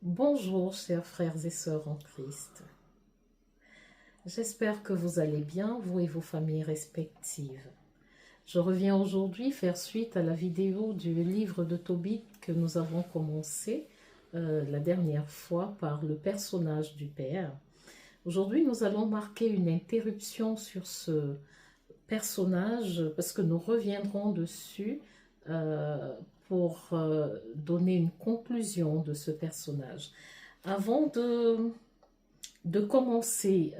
Bonjour, chers frères et sœurs en Christ. J'espère que vous allez bien, vous et vos familles respectives. Je reviens aujourd'hui faire suite à la vidéo du livre de Tobit que nous avons commencé la dernière fois par le personnage du Père. Aujourd'hui, nous allons marquer une interruption sur ce personnage parce que nous reviendrons dessus pour donner une conclusion de ce personnage. Avant de commencer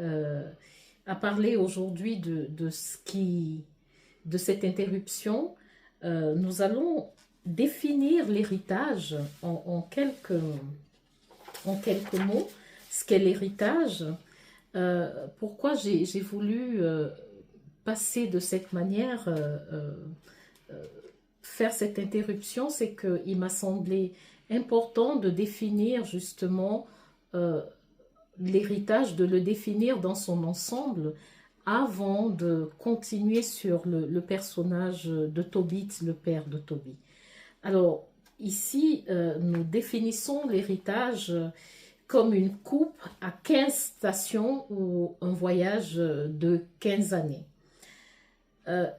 à parler aujourd'hui de cette interruption, nous allons définir l'héritage en quelques mots, ce qu'est l'héritage, pourquoi j'ai voulu passer de cette manière, faire cette interruption, c'est qu'il m'a semblé important de définir justement l'héritage, de le définir dans son ensemble avant de continuer sur le personnage de Tobit, le père de Tobit. Alors, ici, nous définissons l'héritage comme une coupe à 15 stations ou un voyage de 15 années.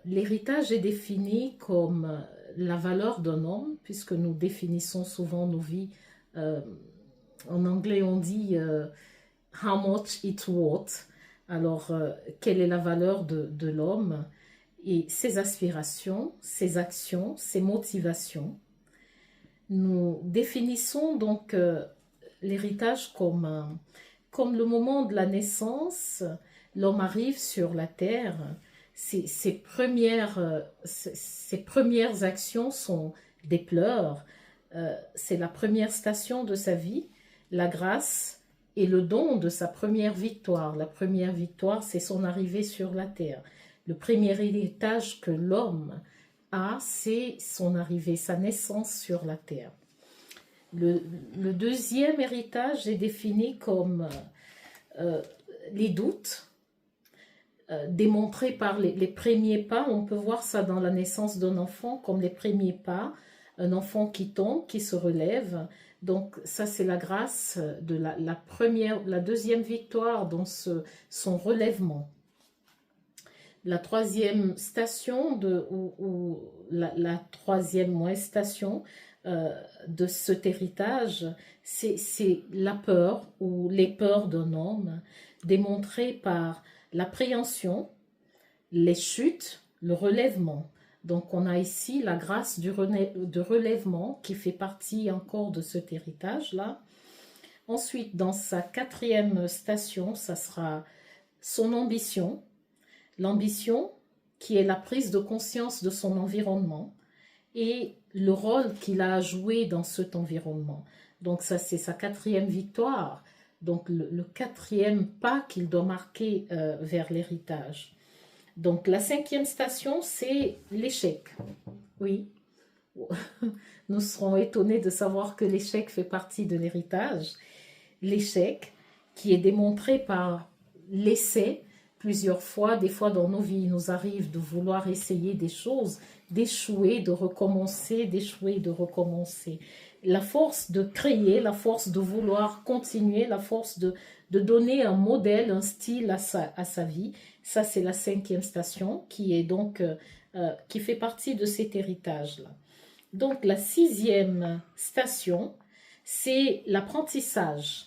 L'héritage est défini comme la valeur d'un homme, puisque nous définissons souvent nos vies. En anglais, on dit how much it's worth. Alors, quelle est la valeur de l'homme et ses aspirations, ses actions, ses motivations. Nous définissons donc l'héritage comme le moment de la naissance. L'homme arrive sur la terre. Ses premières actions sont des pleurs. C'est la première station de sa vie, la grâce et le don de sa première victoire. La première victoire, c'est son arrivée sur la terre. Le premier héritage que l'homme a, c'est son arrivée, sa naissance sur la terre. Le deuxième héritage est défini comme les doutes, démontrés par les premiers pas. On peut voir ça dans la naissance d'un enfant comme les premiers pas. Un enfant qui tombe, qui se relève. Donc ça, c'est la grâce de la deuxième victoire dans son relèvement. La troisième station la troisième station de cet héritage, c'est la peur ou les peurs d'un homme démontrées par l'appréhension, les chutes, le relèvement. Donc on a ici la grâce de relèvement qui fait partie encore de cet héritage-là. Ensuite, dans sa quatrième station, ça sera son ambition. L'ambition qui est la prise de conscience de son environnement et le rôle qu'il a à jouer dans cet environnement. Donc ça, c'est sa quatrième victoire. Donc le quatrième pas qu'il doit marquer vers l'héritage. Donc la cinquième station, c'est l'échec. Oui, nous serons étonnés de savoir que l'échec fait partie de l'héritage. L'échec qui est démontré par l'essai plusieurs fois. Des fois dans nos vies, il nous arrive de vouloir essayer des choses, d'échouer, de recommencer, d'échouer, de recommencer. La force de créer, la force de vouloir continuer, la force de donner un modèle, un style à sa vie. Ça, c'est la cinquième station qui est donc qui fait partie de cet héritage-là. Donc, la sixième station, c'est l'apprentissage.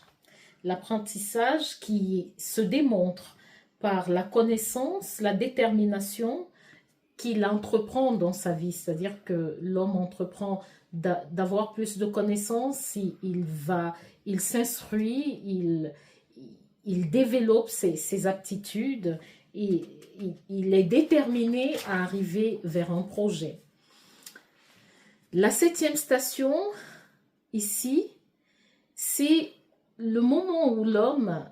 L'apprentissage qui se démontre par la connaissance, la détermination qu'il entreprend dans sa vie. C'est-à-dire que l'homme entreprend d'avoir plus de connaissances, il s'instruit, il développe ses aptitudes et il est déterminé à arriver vers un projet. La septième station, ici, c'est le moment où l'homme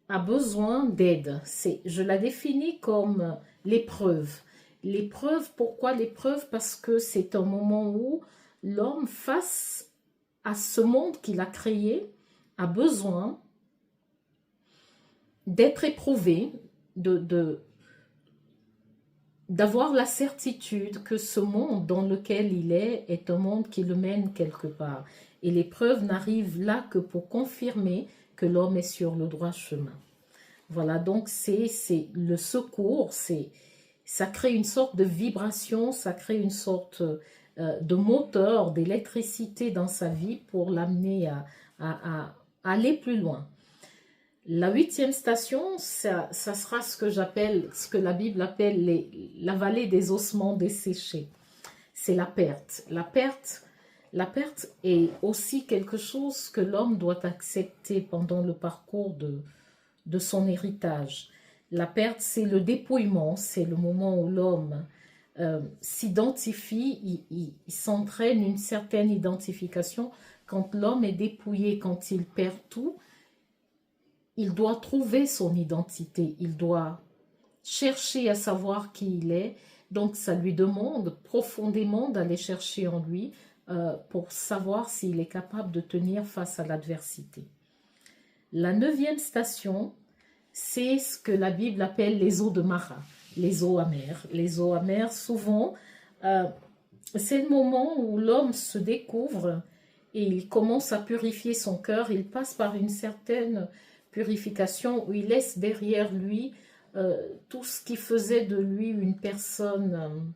a besoin d'aide. Je la définis comme l'épreuve. L'épreuve, pourquoi l'épreuve? Parce que c'est un moment où l'homme, face à ce monde qu'il a créé, a besoin d'être éprouvé, d'avoir la certitude que ce monde dans lequel il est un monde qui le mène quelque part. Et l'épreuve n'arrive là que pour confirmer que l'homme est sur le droit chemin. Voilà, donc c'est le secours, ça crée une sorte de vibration, ça crée une sorte de moteur, d'électricité dans sa vie pour l'amener à aller plus loin. La 8e station, ça sera ce que la Bible appelle la vallée des ossements desséchés. C'est la perte. La perte est aussi quelque chose que l'homme doit accepter pendant le parcours de son héritage. La perte, c'est le dépouillement, c'est le moment où l'homme s'identifie, il s'entraîne une certaine identification. Quand l'homme est dépouillé, quand il perd tout, il doit trouver son identité, il doit chercher à savoir qui il est. Donc ça lui demande profondément d'aller chercher en lui pour savoir s'il est capable de tenir face à l'adversité. La 9e station, c'est ce que la Bible appelle les eaux de Mara, les eaux amères. Les eaux amères, souvent, c'est le moment où l'homme se découvre et il commence à purifier son cœur. Il passe par une certaine purification où il laisse derrière lui tout ce qui faisait de lui une personne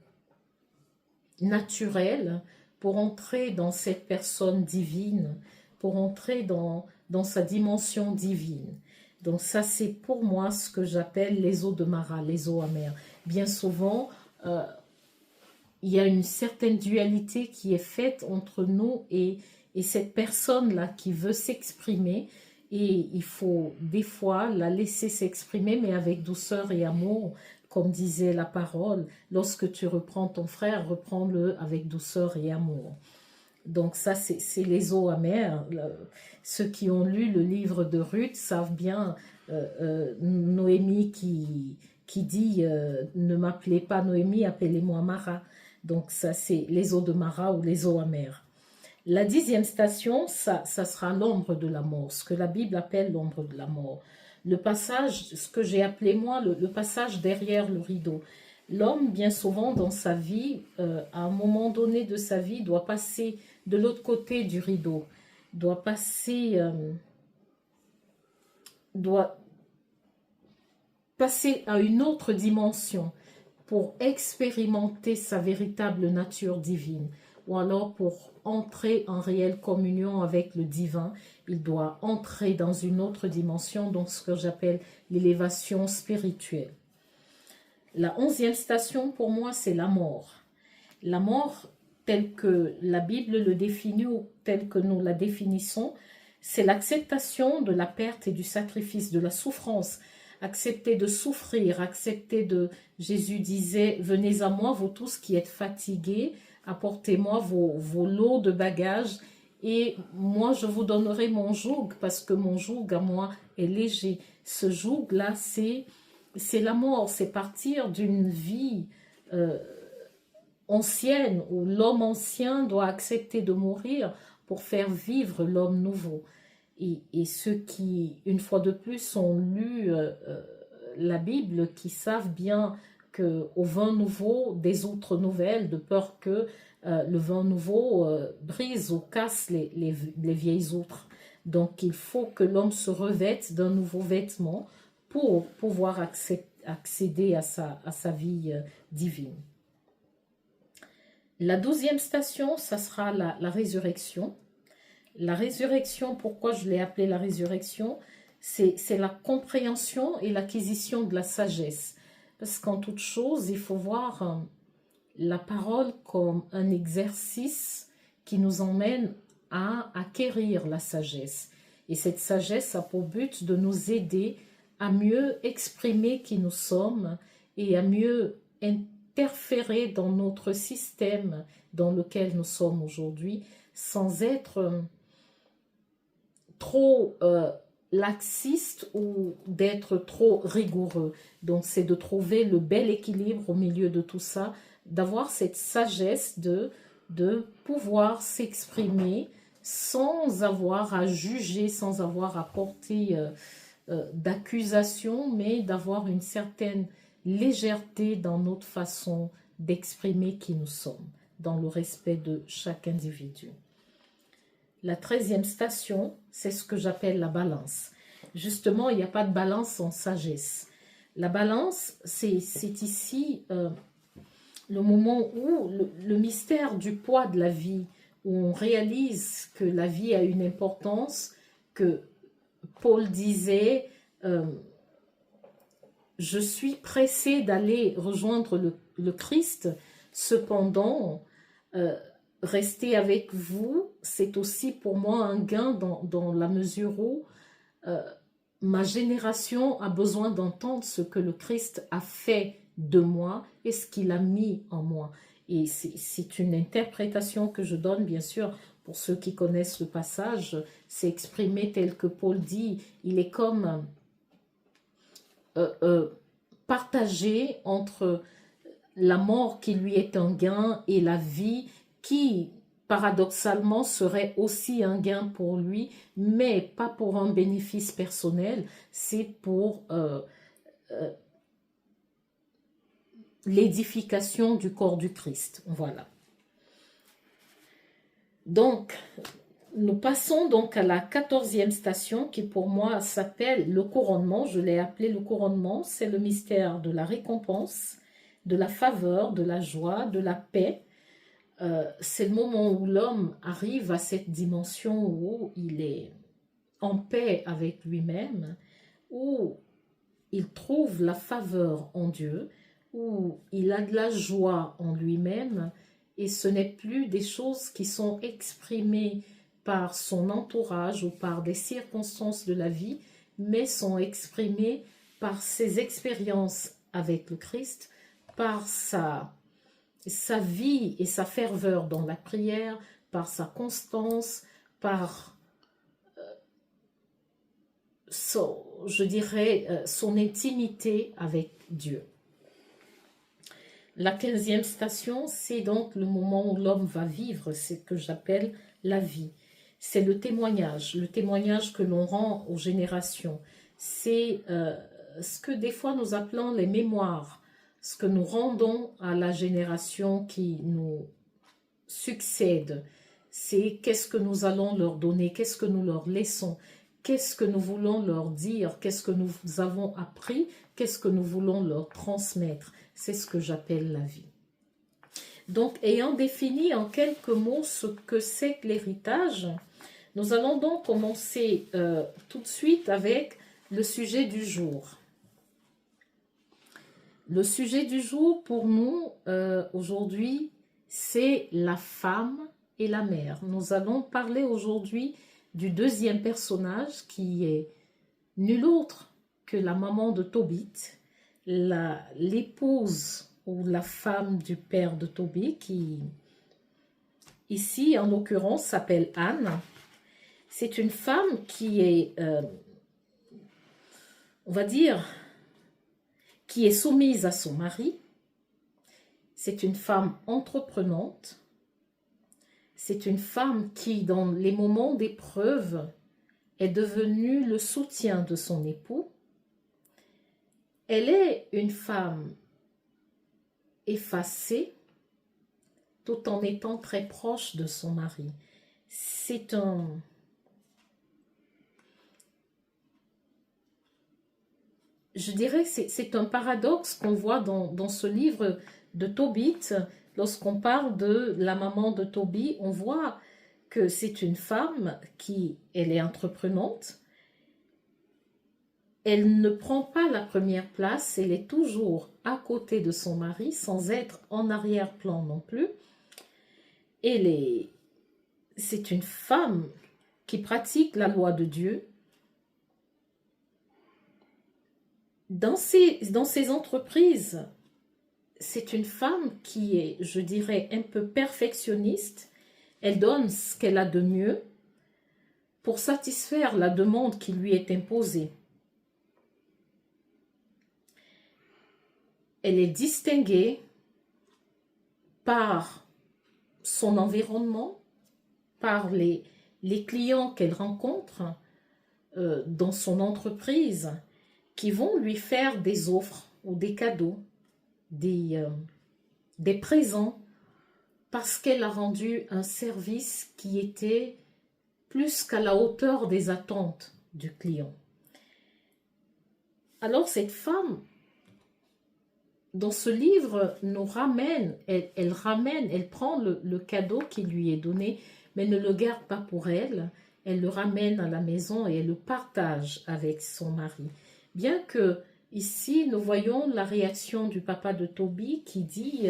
naturelle pour entrer dans cette personne divine, pour entrer dans sa dimension divine. Donc ça, c'est pour moi ce que j'appelle les eaux de Mara, les eaux amères. Bien souvent, il y a une certaine dualité qui est faite entre nous et cette personne-là qui veut s'exprimer. Et il faut des fois la laisser s'exprimer, mais avec douceur et amour, comme disait la parole. Lorsque tu reprends ton frère, reprends-le avec douceur et amour. Donc ça, c'est les eaux amères. Ceux qui ont lu le livre de Ruth savent bien Noémie qui dit ne m'appelez pas Noémie, appelez-moi Mara. Donc ça, c'est les eaux de Mara ou les eaux amères. La 10e station, ça sera l'ombre de la mort, ce que la Bible appelle l'ombre de la mort. Le passage, ce que j'ai appelé moi, le passage derrière le rideau. L'homme, bien souvent dans sa vie, à un moment donné de sa vie, doit passer de l'autre côté du rideau, doit passer à une autre dimension pour expérimenter sa véritable nature divine, ou alors pour entrer en réelle communion avec le divin. Il doit entrer dans une autre dimension, donc ce que j'appelle l'élévation spirituelle. La 11e station, pour moi, c'est la mort. La mort, telle que la Bible le définit ou telle que nous la définissons, c'est l'acceptation de la perte et du sacrifice, de la souffrance. Accepter de souffrir, accepter de... Jésus disait, venez à moi, vous tous qui êtes fatigués, apportez-moi vos lots de bagages et moi je vous donnerai mon joug parce que mon joug à moi est léger. Ce joug-là, c'est la mort, c'est partir d'une vie ancienne où l'homme ancien doit accepter de mourir pour faire vivre l'homme nouveau. Et ceux qui, une fois de plus, ont lu la Bible, qui savent bien qu'au vin nouveau, des outres nouvelles, de peur que le vin nouveau brise ou casse les vieilles outres. Donc il faut que l'homme se revête d'un nouveau vêtement pour pouvoir accéder à sa vie divine. La 12e station, ça sera la résurrection. La résurrection, pourquoi je l'ai appelée la résurrection, c'est la compréhension et l'acquisition de la sagesse. Parce qu'en toute chose, il faut voir la parole comme un exercice qui nous emmène à acquérir la sagesse. Et cette sagesse a pour but de nous aider à mieux exprimer qui nous sommes et à mieux interférer dans notre système dans lequel nous sommes aujourd'hui, sans être trop laxiste ou d'être trop rigoureux. Donc c'est de trouver le bel équilibre au milieu de tout ça, d'avoir cette sagesse de pouvoir s'exprimer sans avoir à juger, sans avoir à porter d'accusation, mais d'avoir une certaine légèreté dans notre façon d'exprimer qui nous sommes, dans le respect de chaque individu. La 13e station, c'est ce que j'appelle la balance. Justement, il n'y a pas de balance en sagesse. La balance, c'est ici le moment où le mystère du poids de la vie, où on réalise que la vie a une importance, que Paul disait, je suis pressé d'aller rejoindre le Christ, cependant, rester avec vous, c'est aussi pour moi un gain dans la mesure où ma génération a besoin d'entendre ce que le Christ a fait de moi et ce qu'il a mis en moi. Et c'est une interprétation que je donne, bien sûr, pour ceux qui connaissent le passage, c'est exprimé tel que Paul dit, il est comme partagé entre la mort qui lui est un gain et la vie qui, paradoxalement, serait aussi un gain pour lui, mais pas pour un bénéfice personnel, c'est pour l'édification du corps du Christ. Voilà. Donc, nous passons donc à la 14e station qui pour moi s'appelle le couronnement. Je l'ai appelé le couronnement. C'est le mystère de la récompense, de la faveur, de la joie, de la paix. C'est le moment où l'homme arrive à cette dimension où il est en paix avec lui-même, où il trouve la faveur en Dieu, où il a de la joie en lui-même, et ce n'est plus des choses qui sont exprimées par son entourage ou par des circonstances de la vie, mais sont exprimées par ses expériences avec le Christ, par sa vie et sa ferveur dans la prière, par sa constance, par je dirais, son intimité avec Dieu. La 15e station, c'est donc le moment où l'homme va vivre, c'est ce que j'appelle la vie. C'est le témoignage que l'on rend aux générations. C'est ce que des fois nous appelons les mémoires, ce que nous rendons à la génération qui nous succède. C'est qu'est-ce que nous allons leur donner, qu'est-ce que nous leur laissons, qu'est-ce que nous voulons leur dire, qu'est-ce que nous avons appris, qu'est-ce que nous voulons leur transmettre. C'est ce que j'appelle la vie. Donc, ayant défini en quelques mots ce que c'est que l'héritage, nous allons donc commencer tout de suite avec le sujet du jour. Le sujet du jour pour nous, aujourd'hui, c'est la femme et la mère. Nous allons parler aujourd'hui du deuxième personnage qui est nul autre que la maman de Tobit, l'épouse ou la femme du père de Tobit, qui ici en l'occurrence s'appelle Anne. C'est une femme qui est, on va dire, qui est soumise à son mari. C'est une femme entreprenante. C'est une femme qui, dans les moments d'épreuve, est devenue le soutien de son époux. Elle est une femme effacée, tout en étant très proche de son mari. C'est je dirais que c'est un paradoxe qu'on voit dans ce livre de Tobit. Lorsqu'on parle de la maman de Tobit, on voit que c'est une femme elle est entreprenante. Elle ne prend pas la première place, elle est toujours à côté de son mari, sans être en arrière-plan non plus. C'est une femme qui pratique la loi de Dieu. Dans ses entreprises, c'est une femme qui est, je dirais, un peu perfectionniste. Elle donne ce qu'elle a de mieux pour satisfaire la demande qui lui est imposée. Elle est distinguée par son environnement, par les clients qu'elle rencontre dans son entreprise, qui vont lui faire des offres ou des cadeaux, des présents, parce qu'elle a rendu un service qui était plus qu'à la hauteur des attentes du client. Alors cette femme, dans ce livre, nous ramène, elle prend le cadeau qui lui est donné, mais ne le garde pas pour elle, elle le ramène à la maison et elle le partage avec son mari. Bien que ici, nous voyons la réaction du papa de Toby qui dit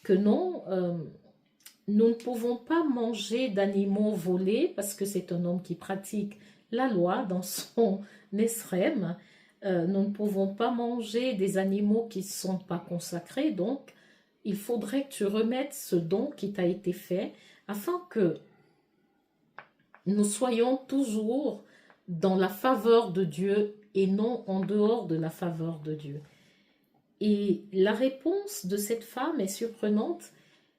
que non, nous ne pouvons pas manger d'animaux volés parce que c'est un homme qui pratique la loi dans son Nesrem. Nous ne pouvons pas manger des animaux qui ne sont pas consacrés, donc il faudrait que tu remettes ce don qui t'a été fait afin que nous soyons toujours dans la faveur de Dieu et non en dehors de la faveur de Dieu. Et la réponse de cette femme est surprenante.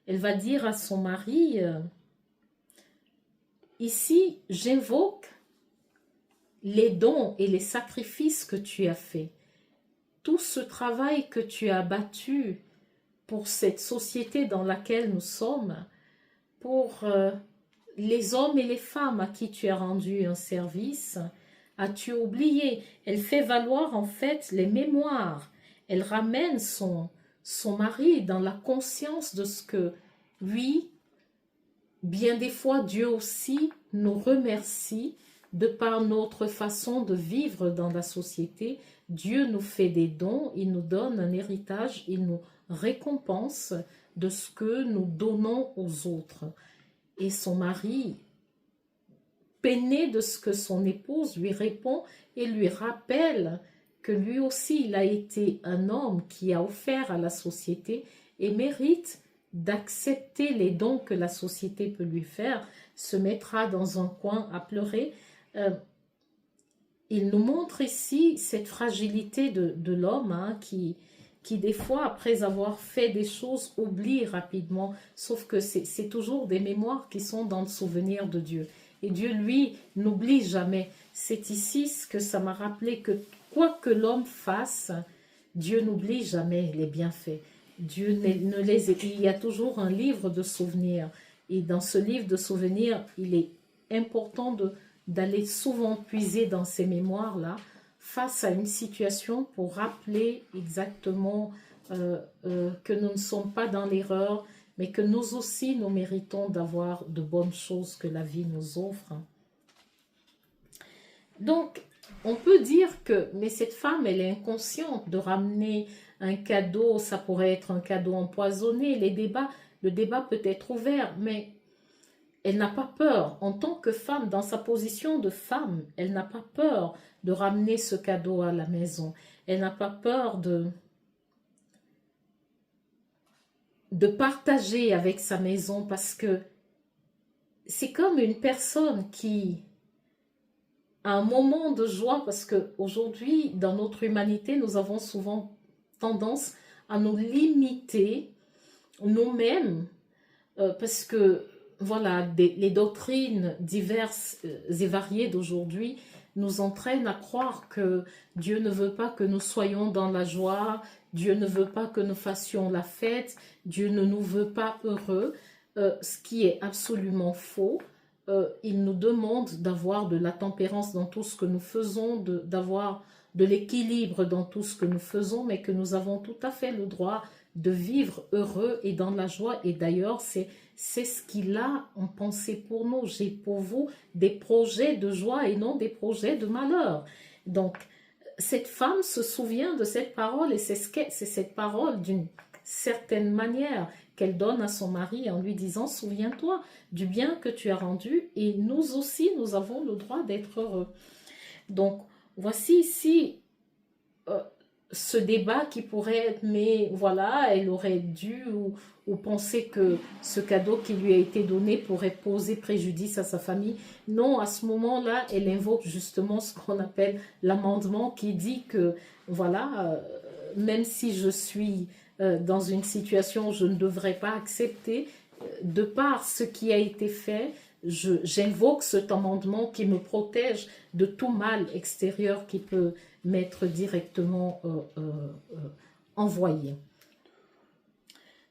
Elle va dire à son mari, ici j'invoque les dons et les sacrifices que tu as faits, tout ce travail que tu as battu pour cette société dans laquelle nous sommes, pour les hommes et les femmes à qui tu as rendu un service, as-tu oublié? Elle fait valoir en fait les mémoires. Elle ramène son mari dans la conscience de ce que, oui, bien des fois Dieu aussi nous remercie de par notre façon de vivre dans la société. Dieu nous fait des dons, il nous donne un héritage, il nous récompense de ce que nous donnons aux autres. Et son mari, peiné de ce que son épouse lui répond et lui rappelle que lui aussi il a été un homme qui a offert à la société et mérite d'accepter les dons que la société peut lui faire, se mettra dans un coin à pleurer. Il nous montre ici cette fragilité de l'homme hein, qui des fois, après avoir fait des choses, oublie rapidement, sauf que c'est toujours des mémoires qui sont dans le souvenir de Dieu. Et Dieu, lui, n'oublie jamais. C'est ici ce que ça m'a rappelé, que quoi que l'homme fasse, Dieu n'oublie jamais les bienfaits. Dieu ne les... Il y a toujours un livre de souvenirs. Et dans ce livre de souvenirs, il est important d'aller souvent puiser dans ces mémoires-là, face à une situation pour rappeler exactement que nous ne sommes pas dans l'erreur, mais que nous aussi, nous méritons d'avoir de bonnes choses que la vie nous offre. Donc, on peut dire que, mais cette femme, elle est inconsciente de ramener un cadeau, ça pourrait être un cadeau empoisonné, le débat peut être ouvert, mais elle n'a pas peur, en tant que femme, dans sa position de femme, elle n'a pas peur de ramener ce cadeau à la maison. Elle n'a pas peur de partager avec sa maison parce que c'est comme une personne qui, à un moment de joie, parce qu'aujourd'hui, dans notre humanité, nous avons souvent tendance à nous limiter nous-mêmes parce que voilà, les doctrines diverses et variées d'aujourd'hui nous entraînent à croire que Dieu ne veut pas que nous soyons dans la joie, Dieu ne veut pas que nous fassions la fête, Dieu ne nous veut pas heureux, ce qui est absolument faux. Il nous demande d'avoir de la tempérance dans tout ce que nous faisons, d'avoir de l'équilibre dans tout ce que nous faisons, mais que nous avons tout à fait le droit de vivre heureux et dans la joie. Et d'ailleurs, c'est ce qu'il a en pensée pour nous. J'ai pour vous des projets de joie et non des projets de malheur. Donc, cette femme se souvient de cette parole et c'est cette parole d'une certaine manière qu'elle donne à son mari en lui disant « Souviens-toi du bien que tu as rendu et nous aussi, nous avons le droit d'être heureux. » Donc, voici ici ce débat qui pourrait être, mais voilà, elle aurait dû ou penser que ce cadeau qui lui a été donné pourrait poser préjudice à sa famille. Non, à ce moment-là, elle invoque justement ce qu'on appelle l'amendement qui dit que, voilà, même si je suis dans une situation où je ne devrais pas accepter, de par ce qui a été fait, j'invoque cet amendement qui me protège de tout mal extérieur qui peut m'être directement envoyé.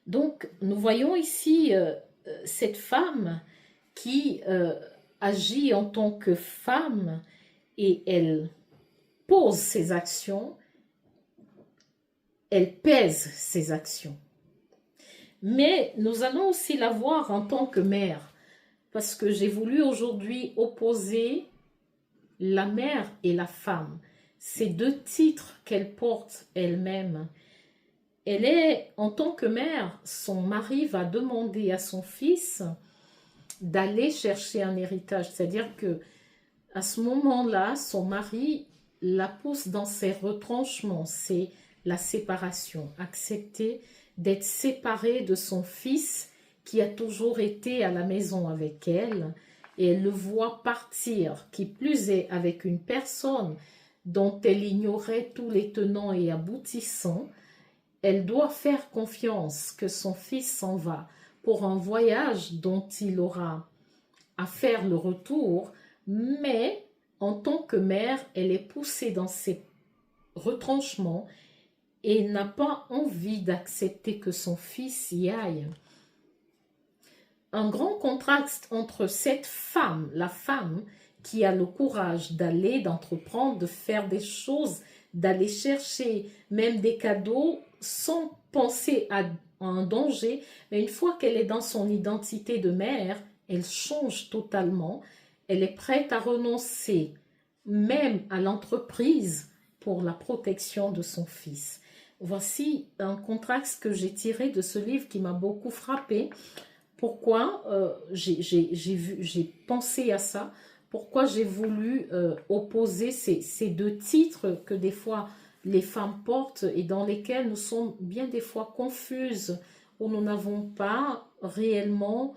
Donc, nous voyons ici cette femme qui agit en tant que femme et elle pose ses actions, elle pèse ses actions. Mais nous allons aussi la voir en tant que mère, parce que j'ai voulu aujourd'hui opposer la mère et la femme. Ces deux titres qu'elle porte elle-même. Elle est, en tant que mère, son mari va demander à son fils d'aller chercher un héritage. C'est-à-dire que à ce moment-là, son mari la pousse dans ses retranchements. C'est la séparation. Accepter d'être séparée de son fils qui a toujours été à la maison avec elle. Et elle le voit partir, qui plus est avec une personne dont elle ignorait tous les tenants et aboutissants. Elle doit faire confiance que son fils s'en va pour un voyage dont il aura à faire le retour, mais en tant que mère, elle est poussée dans ses retranchements et n'a pas envie d'accepter que son fils y aille. Un grand contraste entre cette femme, la femme qui a le courage d'aller, d'entreprendre, de faire des choses, d'aller chercher même des cadeaux sans penser à un danger, mais une fois qu'elle est dans son identité de mère, elle change totalement, elle est prête à renoncer même à l'entreprise pour la protection de son fils. Voici un contraste que j'ai tiré de ce livre qui m'a beaucoup frappé. Pourquoi j'ai pensé à ça? Pourquoi j'ai voulu opposer ces deux titres que des fois les femmes portent et dans lesquels nous sommes bien des fois confuses, où nous n'avons pas réellement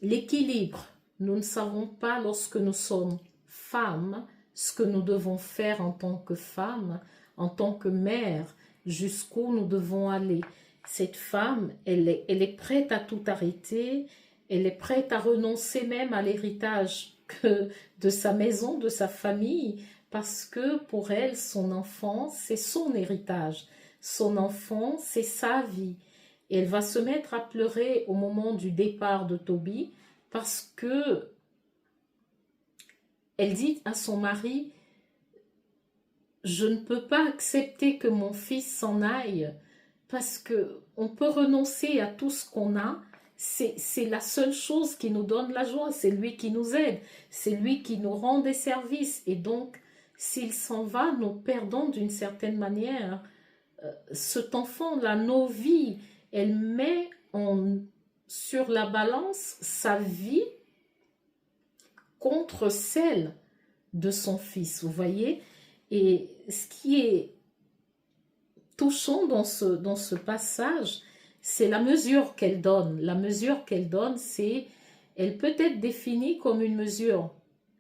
l'équilibre. Nous ne savons pas lorsque nous sommes femmes ce que nous devons faire en tant que femmes, en tant que mère, jusqu'où nous devons aller. Cette femme, elle est prête à tout arrêter, elle est prête à renoncer même à l'héritage de sa maison, de sa famille, parce que pour elle, son enfant, c'est son héritage. Son enfant, c'est sa vie. Et elle va se mettre à pleurer au moment du départ de Toby, parce que elle dit à son mari, je ne peux pas accepter que mon fils s'en aille, parce que on peut renoncer à tout ce qu'on a, c'est la seule chose qui nous donne la joie, c'est lui qui nous aide, c'est lui qui nous rend des services, et donc s'il s'en va, nous perdons d'une certaine manière cet enfant-là, nos vies. Elle met sur la balance sa vie contre celle de son fils, vous voyez. Et ce qui est touchant dans ce passage, c'est la mesure qu'elle donne. La mesure qu'elle donne, elle peut être définie comme une mesure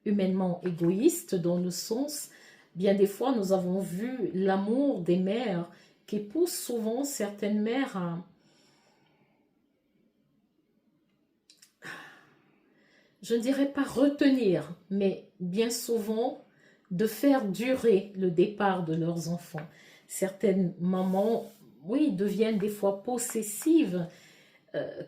humainement égoïste, dans le sens, bien des fois, nous avons vu l'amour des mères qui pousse souvent certaines mères à, je ne dirais pas retenir, mais bien souvent de faire durer le départ de leurs enfants. Certaines mamans, oui, deviennent des fois possessives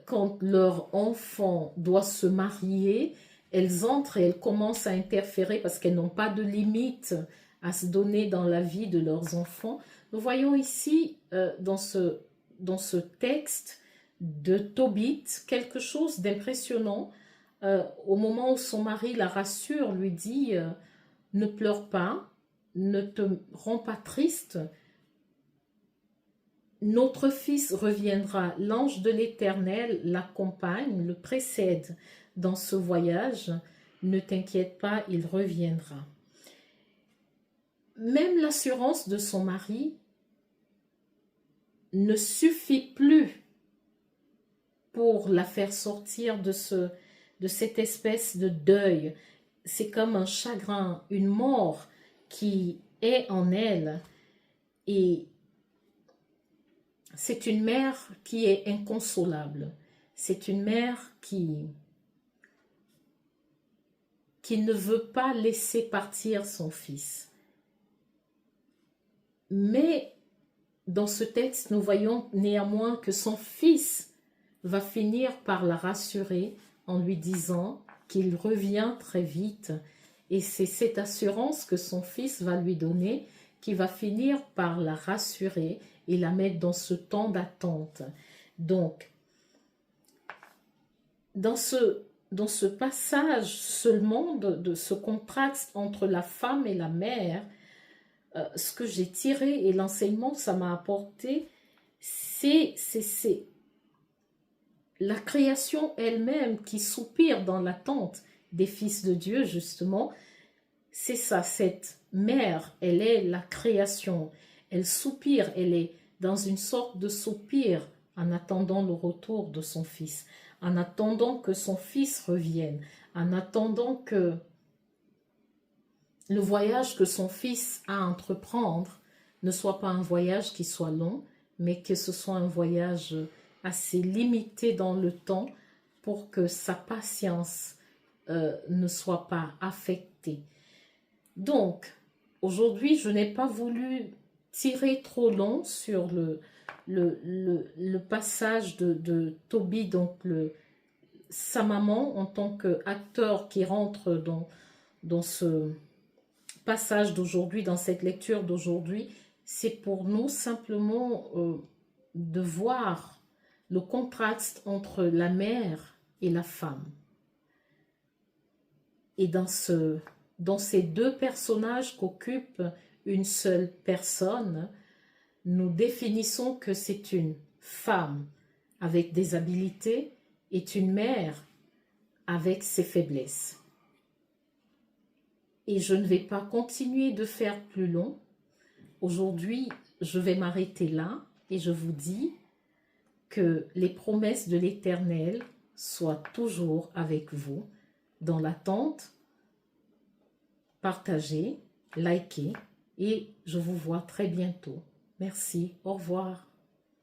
quand leur enfant doit se marier. Elles entrent et elles commencent à interférer parce qu'elles n'ont pas de limite à se donner dans la vie de leurs enfants. Nous voyons ici, dans ce texte de Tobit, quelque chose d'impressionnant. Au moment où son mari la rassure, lui dit ne pleure pas, ne te rends pas triste, notre fils reviendra, l'ange de l'Éternel l'accompagne, le précède dans ce voyage, ne t'inquiète pas, il reviendra. Même l'assurance de son mari ne suffit plus pour la faire sortir de cette espèce de deuil. C'est comme un chagrin, une mort qui est en elle. Et c'est une mère qui est inconsolable. C'est une mère qui ne veut pas laisser partir son fils. Mais dans ce texte, nous voyons néanmoins que son fils va finir par la rassurer en lui disant qu'il revient très vite. Et c'est cette assurance que son fils va lui donner qui va finir par la rassurer et la mettre dans ce temps d'attente. Donc, dans ce passage seulement de ce contraste entre la femme et la mère, ce que j'ai tiré et l'enseignement que ça m'a apporté, c'est la création elle-même qui soupire dans l'attente des fils de Dieu, justement. C'est ça, cette mère, elle est la création. Elle soupire, elle est dans une sorte de soupir en attendant le retour de son fils, en attendant que son fils revienne, en attendant que le voyage que son fils a à entreprendre ne soit pas un voyage qui soit long, mais que ce soit un voyage assez limité dans le temps pour que sa patience ne soit pas affectée. Donc, aujourd'hui, je n'ai pas voulu tirer trop long sur le passage de Toby, donc sa maman en tant qu'acteur qui rentre dans ce passage d'aujourd'hui, dans cette lecture d'aujourd'hui. C'est pour nous simplement de voir le contraste entre la mère et la femme. Et dans ces deux personnages qu'occupe une seule personne, nous définissons que c'est une femme avec des habiletés et une mère avec ses faiblesses. Et je ne vais pas continuer de faire plus long. Aujourd'hui, je vais m'arrêter là et je vous dis que les promesses de l'Éternel soient toujours avec vous dans l'attente. Partagez, likez et je vous vois très bientôt. Merci, au revoir.